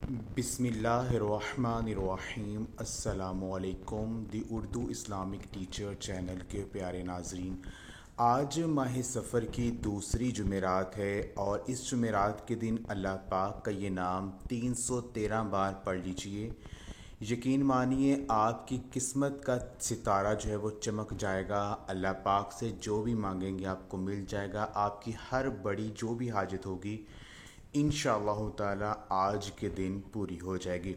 बिस्मिल्लाहिर्रहमानिर्रहीम। अस्सलामुअलैकुम। दी Urdu Islamic teacher channel के प्यारे नाजरीन, आज माह सफ़र की दूसरी जुमेरात है और इस जुमेरात के दिन अल्लाह पाक का ये नाम 313 बार पढ़ लीजिए। यकीन मानिए आपकी किस्मत का सितारा जो है वो चमक जाएगा। अल्लाह पाक से जो भी मांगेंगे आपको मिल जाएगा। आपकी हर बड़ी जो भी हाजत होगी इंशाअल्लाह ताला आज के दिन पूरी हो जाएगी।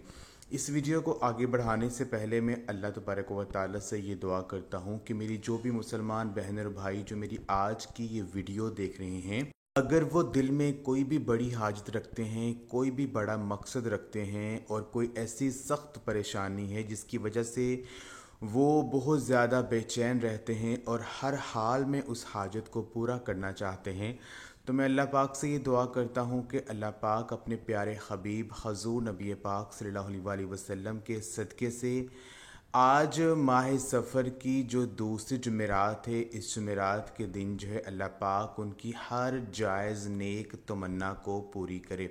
इस वीडियो को आगे बढ़ाने से पहले मैं अल्लाह तबारक व तआला से ये दुआ करता हूँ कि मेरी जो भी मुसलमान बहन और भाई जो मेरी आज की ये वीडियो देख रहे हैं, अगर वो दिल में कोई भी बड़ी हाजत रखते हैं, कोई भी बड़ा मकसद रखते हैं और कोई ऐसी सख्त परेशानी है जिसकी वजह से वो बहुत ज़्यादा बेचैन रहते हैं और हर हाल में उस हाजत को पूरा करना चाहते हैं, तो मैं अल्लाह पाक से ये दुआ करता हूँ कि अल्लाह पाक अपने प्यारे हबीब हजूर नबी पाक सल्लल्लाहु अलैहि वसल्लम के सदक़े से आज माह सफ़र की जो दूसरी जुमेरात है, इस जुमेरात के दिन जो है अल्लाह पाक उनकी हर जायज़ नेक तमन्ना को पूरी करे।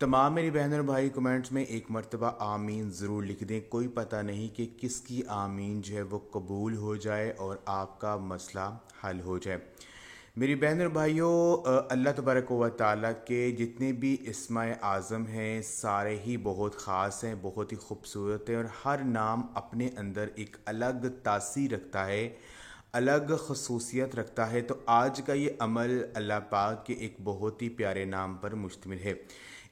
तमाम मेरी बहन और भाई कमेंट्स में एक मरतबा आमीन ज़रूर लिख दें। कोई पता नहीं कि किसकी आमीन जो है वो कबूल हो जाए और आपका मसला हल हो जाए। मेरी बहन और भाइयों, अल्लाह तबारक व तआला के जितने भी इस्माए आज़म हैं सारे ही बहुत ख़ास हैं, बहुत ही खूबसूरत हैं और हर नाम अपने अंदर एक अलग तासीर रखता है, अलग खसूसियत रखता है। तो आज का ये अमल अल्लाह पाक के एक बहुत ही प्यारे नाम पर मुश्तमिल है।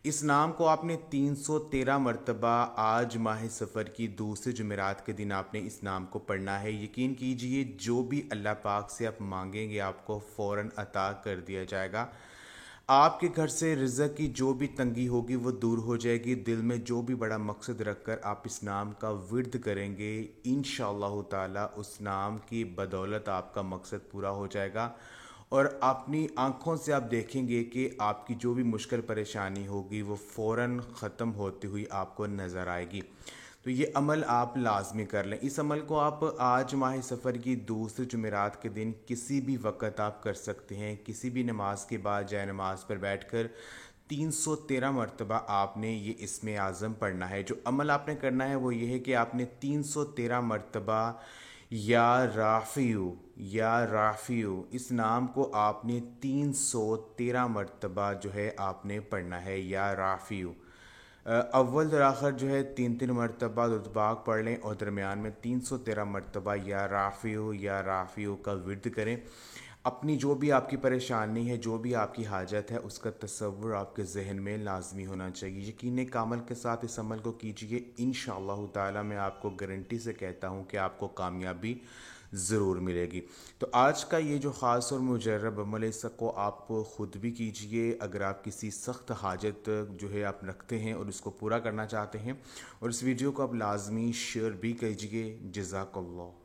इस नाम को आपने 313 मरतबा आज माह सफ़र की दूसरे जुमेरात के दिन आपने इस नाम को पढ़ना है। यकीन कीजिए जो भी अल्लाह पाक से आप मांगेंगे आपको फ़ौरन अता कर दिया जाएगा। आपके घर से रिज़्क़ की जो भी तंगी होगी वो दूर हो जाएगी। दिल में जो भी बड़ा मकसद रखकर आप इस नाम का विर्द करेंगे, इंशाअल्लाह ताला उस नाम की बदौलत आपका मकसद पूरा हो जाएगा और अपनी आँखों से आप देखेंगे कि आपकी जो भी मुश्किल परेशानी होगी वो फ़ौरन ख़त्म होती हुई आपको नज़र आएगी। तो ये अमल आप लाजमी कर लें। इस अमल को आप आज माह सफ़र की दूसरे जुमेरात के दिन किसी भी वक्त आप कर सकते हैं। किसी भी नमाज के बाद जाए नमाज पर बैठकर 313 मरतबा आपने ये इस्मे आज़म पढ़ना है। जो अमल आपने करना है वो ये है कि आपने 313 मरतबा या राफ़ियू इस नाम को आपने 313 मरतबा जो है आपने पढ़ना है। या राफ़ियू अव्वल और आखिर जो है 3-3 मरतबा दुतबाक पढ़ लें और दरमियान में 313 मरतबा या राफ़ियू का विर्द करें। अपनी जो भी आपकी परेशानी है, जो भी आपकी हाजत है, उसका तसव्वुर आपके जहन में लाजमी होना चाहिए। यकीन कामल के साथ इस अमल को कीजिए। इंशाअल्लाह ताला मैं आपको गारंटी से कहता हूँ कि आपको कामयाबी ज़रूर मिलेगी। तो आज का ये जो ख़ास और मुजर्रब अमल है इसको आप ख़ुद भी कीजिए अगर आप किसी सख्त हाजत जो है आप रखते हैं और उसको पूरा करना चाहते हैं, और इस वीडियो को आप लाजमी शेयर भी कीजिए। जज़ाकल्लाह।